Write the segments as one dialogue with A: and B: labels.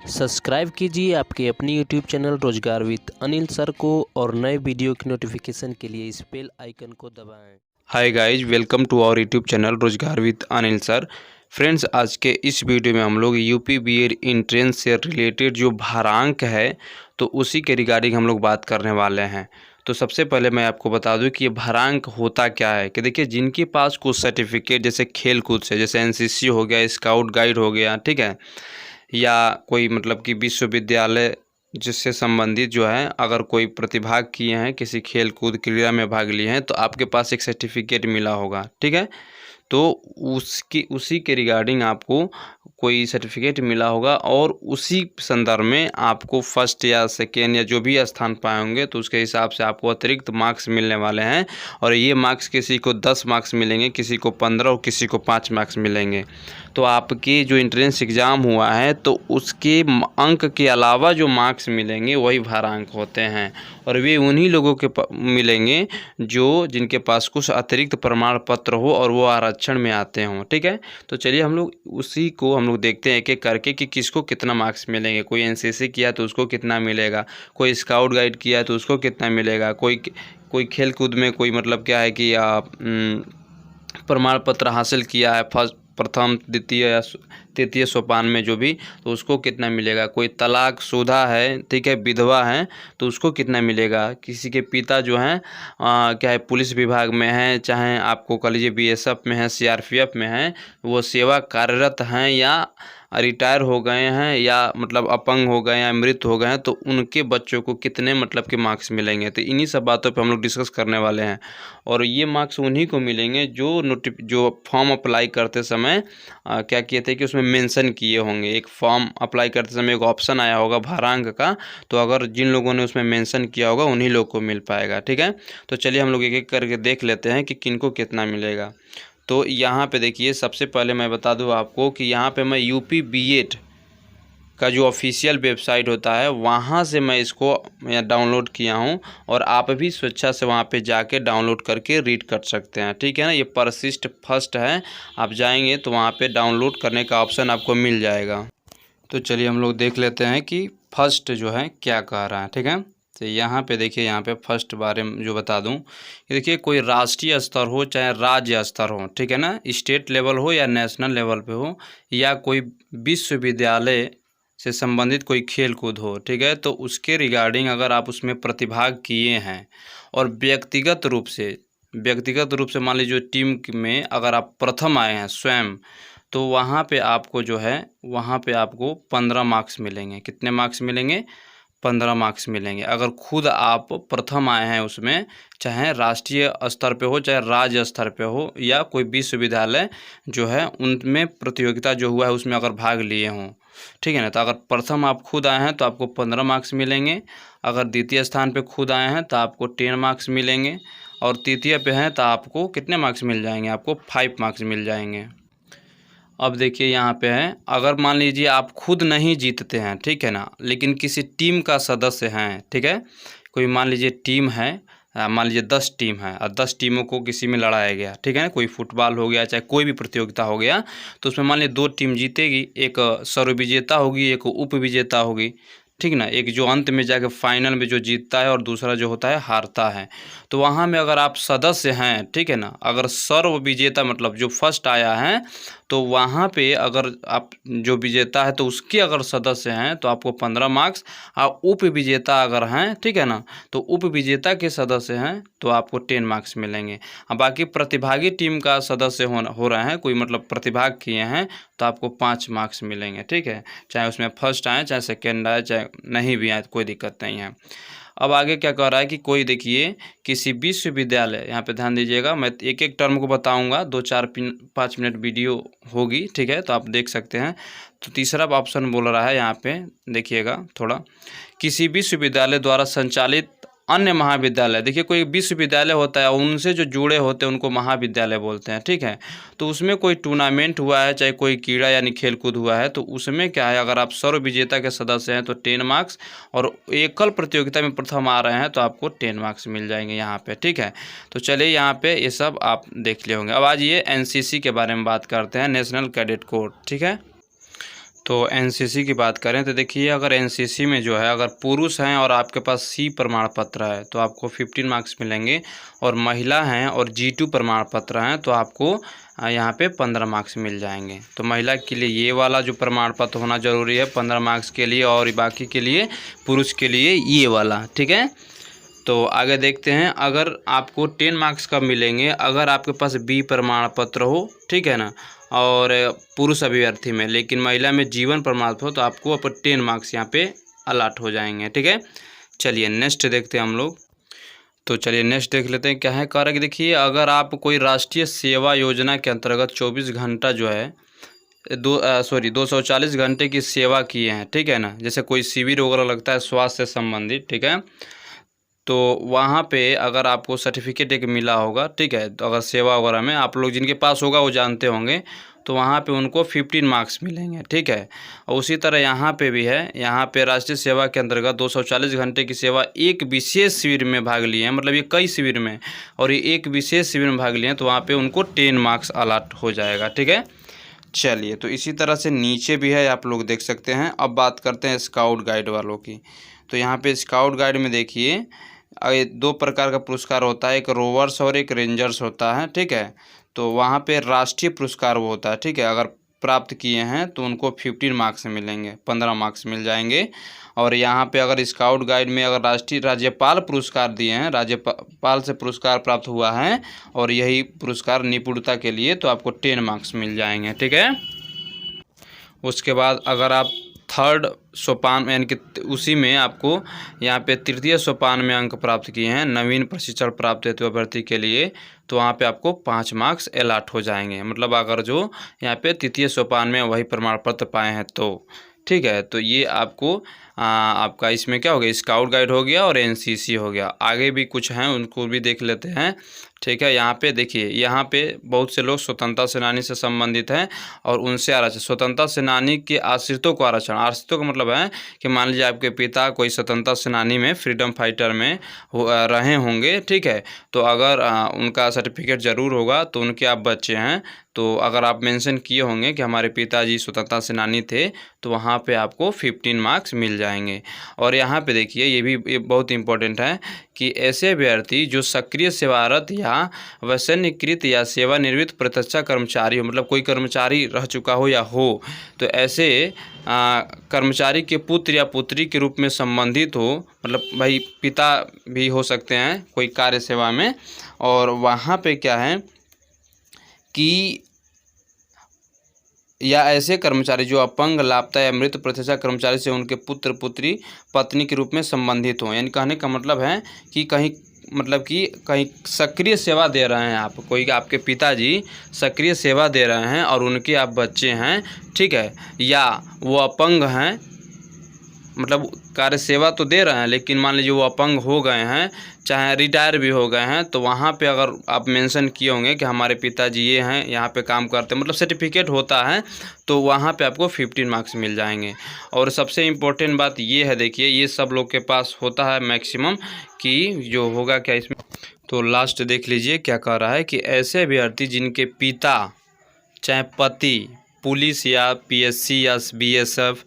A: Subscribe कीजिए आपके अपनी YouTube channel Rozgar with Anil sir को और नए वीडियो की नोटिफिकेशन के लिए इस बेल आइकन को दबाएं।
B: Hi guys, welcome to our YouTube channel Rozgar with Anil sir. Friends, आज के इस वीडियो में हम लोग यूपी बीएड एंट्रेंस से रिलेटेड जो भारांक है तो उसी के रिगार्डिंग हम लोग बात करने वाले हैं। तो सबसे पहले मैं आपको बता दूं कि ये भारांक होता क्या है कि देखिए, जिनके पास कुछ सर्टिफिकेट जैसे खेल कूद से, जैसे एनसीसी हो गया, स्काउट गाइड हो गया, ठीक है, या कोई मतलब कि विश्वविद्यालय जिससे संबंधित जो है, अगर कोई प्रतिभाग किए हैं, किसी खेल कूद क्रीड़ा में भाग लिए हैं, तो आपके पास एक सर्टिफिकेट मिला होगा, ठीक है। तो उसी के रिगार्डिंग आपको कोई सर्टिफिकेट मिला होगा और उसी संदर्भ में आपको फर्स्ट या सेकेंड या जो भी स्थान पाए होंगे तो उसके हिसाब से आपको अतिरिक्त मार्क्स मिलने वाले हैं। और ये मार्क्स किसी को 10 मार्क्स मिलेंगे, किसी को 15 और किसी को 5 मार्क्स मिलेंगे। तो आपके जो एंट्रेंस एग्ज़ाम हुआ है तो उसके अंक के अलावा जो मार्क्स मिलेंगे वही भारांक होते हैं, और वे उन्हीं लोगों के मिलेंगे जो जिनके पास कुछ अतिरिक्त प्रमाण पत्र हो और वो आरक्षण में आते हों, ठीक है। तो चलिए हम लोग उसी को हम लोग देखते हैं एक एक करके कि किसको कितना मार्क्स मिलेंगे। कोई एनसीसी किया तो उसको कितना मिलेगा, कोई स्काउट गाइड किया तो उसको कितना मिलेगा, कोई खेल कूद में कोई मतलब क्या है कि प्रमाण पत्र हासिल किया है फर्स्ट, प्रथम, द्वितीय या तृतीय सोपान में जो भी, तो उसको कितना मिलेगा। कोई तलाकशुदा है, ठीक है, विधवा है, तो उसको कितना मिलेगा। किसी के पिता जो हैं क्या है, पुलिस विभाग में हैं, चाहे आपको कह लीजिए बीएसएफ में है, सीआरपीएफ में है, वो सेवा कार्यरत हैं या रिटायर हो गए हैं या मतलब अपंग हो गए या मृत हो गए हैं, तो उनके बच्चों को कितने मतलब के मार्क्स मिलेंगे। तो इन्हीं सब बातों पे हम लोग डिस्कस करने वाले हैं। और ये मार्क्स उन्हीं को मिलेंगे जो फॉर्म अप्लाई करते समय क्या किए थे कि उसमें मेंशन किए होंगे। एक फॉर्म अप्लाई करते समय एक ऑप्शन आया होगा भारांक का, तो अगर जिन लोगों ने उसमें मेंशन किया होगा उन्हीं लोग को मिल पाएगा, ठीक है। तो चलिए हम लोग एक एक करके देख लेते हैं कि किनको कितना मिलेगा। तो यहाँ पे देखिए, सबसे पहले मैं बता दूँ आपको कि यहाँ पे मैं यूपी बीएड का जो ऑफिशियल वेबसाइट होता है वहाँ से मैं इसको डाउनलोड किया हूँ, और आप भी स्वेच्छा से वहाँ पे जाके डाउनलोड करके रीड कर सकते हैं, ठीक है ना। ये परसिस्ट फर्स्ट है, आप जाएंगे तो वहाँ पे डाउनलोड करने का ऑप्शन आपको मिल जाएगा। तो चलिए हम लोग देख लेते हैं कि फर्स्ट जो है क्या कह रहा है, ठीक है। तो यहाँ पे देखिए, यहाँ पे फर्स्ट बारे में जो बता दूँ कि देखिए, कोई राष्ट्रीय स्तर हो चाहे राज्य स्तर हो, ठीक है ना, स्टेट लेवल हो या नेशनल लेवल पे हो, या कोई विश्वविद्यालय से संबंधित कोई खेल कूद हो, ठीक है, तो उसके रिगार्डिंग अगर आप उसमें प्रतिभाग किए हैं और व्यक्तिगत रूप से मान लीजिए टीम में अगर आप प्रथम आए हैं स्वयं, तो वहाँ पे आपको जो है, वहाँ पे आपको 15 मार्क्स मिलेंगे। कितने मार्क्स मिलेंगे? 15 मार्क्स मिलेंगे। अगर खुद आप प्रथम आए हैं उसमें, चाहे राष्ट्रीय स्तर पे हो चाहे राज्य स्तर पे हो, या कोई विश्वविद्यालय जो है उनमें प्रतियोगिता जो हुआ है उसमें अगर भाग लिए हों, ठीक है ना। तो अगर प्रथम आप खुद आए हैं तो आपको 15 मार्क्स मिलेंगे। अगर द्वितीय स्थान पे खुद आए हैं तो आपको 10 मार्क्स मिलेंगे, और तृतीय पे हैं तो आपको कितने मार्क्स मिल जाएंगे? आपको 5 मार्क्स मिल जाएंगे। अब देखिए यहाँ पे है, अगर मान लीजिए आप खुद नहीं जीतते हैं, ठीक है ना, लेकिन किसी टीम का सदस्य हैं, ठीक है, कोई मान लीजिए टीम है, मान लीजिए 10 टीम है और 10 टीमों को किसी में लड़ाया गया, ठीक है ना, कोई फुटबॉल हो गया चाहे कोई भी प्रतियोगिता हो गया, तो उसमें मान लीजिए 2 टीम जीतेगी, एक सर्व विजेता होगी, एक उप विजेता होगी, ठीक ना। एक जो अंत में जाके फाइनल में जो जीतता है और दूसरा जो होता है हारता है। तो वहाँ में अगर आप सदस्य हैं, ठीक है ना, अगर सर्व विजेता मतलब जो फर्स्ट आया है, तो वहाँ पे अगर आप जो विजेता है तो उसके अगर सदस्य हैं तो आपको 15 मार्क्स, और उप विजेता अगर हैं, ठीक है ना, तो उप विजेता के सदस्य हैं तो आपको 10 मार्क्स मिलेंगे। अब बाकी प्रतिभागी टीम का सदस्य हो रहे हैं, कोई मतलब प्रतिभाग किए हैं, तो आपको 5 मार्क्स मिलेंगे, ठीक है। चाहे उसमें फर्स्ट आए चाहे सेकेंड आए चाहे नहीं भी आए, कोई दिक्कत नहीं है। अब आगे क्या कह रहा है कि कोई देखिए किसी विश्वविद्यालय, यहाँ पे ध्यान दीजिएगा, मैं एक एक टर्म को बताऊंगा, 2-4-5 मिनट वीडियो होगी, ठीक है, तो आप देख सकते हैं। तो तीसरा ऑप्शन बोल रहा है यहाँ पे, देखिएगा थोड़ा, किसी विश्वविद्यालय द्वारा संचालित अन्य महाविद्यालय। देखिए, कोई विश्वविद्यालय होता है, उनसे जो जुड़े होते हैं उनको महाविद्यालय बोलते हैं, ठीक है। तो उसमें कोई टूर्नामेंट हुआ है चाहे कोई क्रीड़ा यानी खेलकूद हुआ है, तो उसमें क्या है, अगर आप सर्व विजेता के सदस्य हैं तो 10 मार्क्स, और एकल प्रतियोगिता में प्रथम आ रहे हैं तो आपको 10 मार्क्स मिल जाएंगे यहाँ पे, ठीक है। तो चलिए यहाँ पे ये सब आप देख लिए होंगे। अब आज ये एनसीसी के बारे में बात करते हैं, नेशनल कैडेट कोर, ठीक है। तो एनसीसी की बात करें तो देखिए, अगर एनसीसी में जो है अगर पुरुष हैं और आपके पास सी प्रमाण पत्र है तो आपको 15 मार्क्स मिलेंगे, और महिला हैं और G2 प्रमाण पत्र हैं तो आपको यहाँ पे 15 मार्क्स मिल जाएंगे। तो महिला के लिए ये वाला जो प्रमाण पत्र होना ज़रूरी है 15 मार्क्स के लिए, और बाकी के लिए पुरुष के लिए ये वाला, ठीक है। तो आगे देखते हैं, अगर आपको 10 मार्क्स कब मिलेंगे, अगर आपके पास बी प्रमाण पत्र हो, ठीक है ना, और पुरुष अभ्यर्थी में, लेकिन महिला में जीवन प्रमाण पत्र हो तो आपको 10 मार्क्स यहाँ पे अलॉट हो जाएंगे, ठीक है। चलिए नेक्स्ट देखते हैं हम लोग। तो चलिए नेक्स्ट देख लेते हैं क्या है। कह रहा है कि देखिए, अगर आप कोई राष्ट्रीय सेवा योजना के अंतर्गत 24 घंटा जो है 240 घंटे की सेवा किए हैं, ठीक है ना, जैसे कोई शिविर वगैरह लगता है स्वास्थ्य से संबंधित, ठीक है, तो वहाँ पे अगर आपको सर्टिफिकेट एक मिला होगा, ठीक है, तो अगर सेवा वगैरह में आप लोग जिनके पास होगा वो जानते होंगे, तो वहाँ पे उनको 15 मार्क्स मिलेंगे, ठीक है। और उसी तरह यहाँ पे भी है, यहाँ पे राष्ट्रीय सेवा के अंतर्गत 240 घंटे की सेवा एक विशेष शिविर में भाग लिए हैं, मतलब ये कई शिविर में, और ये एक विशेष शिविर में भाग लिए हैं तो वहाँ पे उनको 10 मार्क्स अलॉट हो जाएगा, ठीक है। चलिए, तो इसी तरह से नीचे भी है, आप लोग देख सकते हैं। अब बात करते हैं स्काउट गाइड वालों की। तो यहाँ पे स्काउट गाइड में देखिए, 2 प्रकार का पुरस्कार होता है, एक रोवर्स और एक रेंजर्स होता है, ठीक है। तो वहाँ पे राष्ट्रीय पुरस्कार वो होता है, ठीक है, अगर प्राप्त किए हैं तो उनको 15 मार्क्स मिलेंगे, 15 मार्क्स मिल जाएंगे। और यहाँ पे अगर स्काउट गाइड में अगर राष्ट्रीय राज्यपाल पुरस्कार दिए हैं, राज्यपाल से पुरस्कार प्राप्त हुआ है और यही पुरस्कार निपुणता के लिए, तो आपको 10 मार्क्स मिल जाएंगे, ठीक है। उसके बाद अगर आप थर्ड सोपान यानी कि उसी में आपको यहाँ पे तृतीय सोपान में अंक प्राप्त किए हैं, नवीन प्रशिक्षण प्राप्त हेतु अभ्यर्थी के लिए, तो वहाँ पे आपको 5 मार्क्स अलॉट हो जाएंगे। मतलब अगर जो यहाँ पे तृतीय सोपान में वही प्रमाण पत्र पाए हैं तो, ठीक है। तो ये आपको आपका इसमें क्या हो गया, स्काउट गाइड हो गया और एनसीसी हो गया। आगे भी कुछ हैं उनको भी देख लेते हैं, ठीक है। यहाँ पे देखिए, यहाँ पे बहुत से लोग स्वतंत्रता सेनानी से संबंधित हैं और उनसे आरक्षण, स्वतंत्रता सेनानी के आश्रितों को आरक्षण, आश्रितों का मतलब है कि मान लीजिए आपके पिता कोई स्वतंत्रता सेनानी में फ्रीडम फाइटर में रहे होंगे, ठीक है, तो अगर उनका सर्टिफिकेट ज़रूर होगा तो उनके आप बच्चे हैं, तो अगर आप मेंशन किए होंगे कि हमारे पिताजी स्वतंत्रता सेनानी थे तो वहाँ पे आपको 15 मार्क्स मिल जाएंगे। और यहाँ पे देखिए, ये बहुत इंपॉर्टेंट है कि ऐसे अभ्यर्थी जो सक्रिय सेवारत या वैसन्यकृत या सेवानिवृत्त प्रतिरक्षा कर्मचारी हो, मतलब कोई कर्मचारी रह चुका हो या हो, तो ऐसे कर्मचारी के पुत्र या पुत्री के रूप में संबंधित हो, मतलब भाई पिता भी हो सकते हैं कोई कार्य सेवा में, और वहाँ पे क्या है कि या ऐसे कर्मचारी जो अपंग, लापता या मृत प्रतिरक्षा कर्मचारी से उनके पुत्र पुत्री पत्नी के रूप में संबंधित हों। यानी कहने का मतलब है कि कहीं सक्रिय सेवा दे रहे हैं आप, कोई आपके पिताजी सक्रिय सेवा दे रहे हैं और उनके आप बच्चे हैं, ठीक है, या वो अपंग हैं, मतलब कार्य सेवा तो दे रहे हैं लेकिन मान लीजिए वो अपंग हो गए हैं, चाहे रिटायर भी हो गए हैं, तो वहाँ पे अगर आप मेंशन किए होंगे कि हमारे पिताजी ये हैं, यहाँ पे काम करते हैं, मतलब सर्टिफिकेट होता है, तो वहाँ पे आपको 15 मार्क्स मिल जाएंगे। और सबसे इम्पोर्टेंट बात ये है, देखिए ये सब लोग के पास होता है मैक्सिमम, कि जो होगा क्या इसमें, तो लास्ट देख लीजिए क्या कह रहा है कि ऐसे अभ्यर्थी जिनके पिता चाहे पति पुलिस या PSC या BSF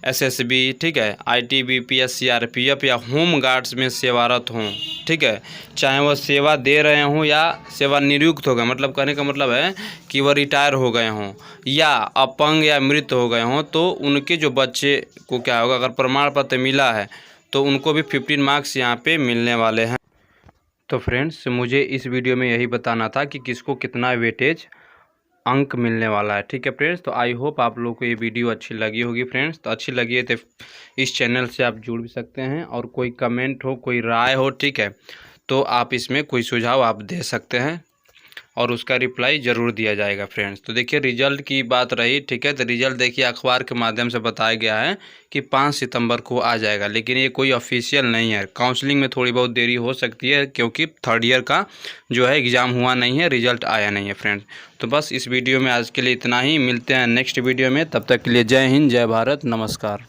B: SSB, ठीक है, ITBP, CRPF या होम गार्ड्स में सेवारत हों, ठीक है, चाहे वह सेवा दे रहे हों या सेवानिवृत्त हो गए, मतलब कहने का मतलब है कि वह रिटायर हो गए हों या अपंग या मृत हो गए हों, तो उनके जो बच्चे को क्या होगा, अगर प्रमाण पत्र मिला है तो उनको भी 15 मार्क्स यहाँ पे मिलने वाले हैं। तो फ्रेंड्स, मुझे इस वीडियो में यही बताना था कि किसको कितना वेटेज अंक मिलने वाला है, ठीक है फ्रेंड्स। तो आई होप आप लोग को ये वीडियो अच्छी लगी होगी फ्रेंड्स। तो अच्छी लगी है तो इस चैनल से आप जुड़ भी सकते हैं, और कोई कमेंट हो, कोई राय हो, ठीक है, तो आप इसमें कोई सुझाव आप दे सकते हैं और उसका रिप्लाई ज़रूर दिया जाएगा फ्रेंड्स। तो देखिए रिजल्ट की बात रही, ठीक है, तो रिजल्ट देखिए अखबार के माध्यम से बताया गया है कि 5 सितंबर को आ जाएगा, लेकिन ये कोई ऑफिशियल नहीं है। काउंसलिंग में थोड़ी बहुत देरी हो सकती है क्योंकि थर्ड ईयर का जो है एग्ज़ाम हुआ नहीं है, रिजल्ट आया नहीं है फ्रेंड्स। तो बस इस वीडियो में आज के लिए इतना ही, मिलते हैं नेक्स्ट वीडियो में, तब तक के लिए जय हिंद, जय भारत, नमस्कार।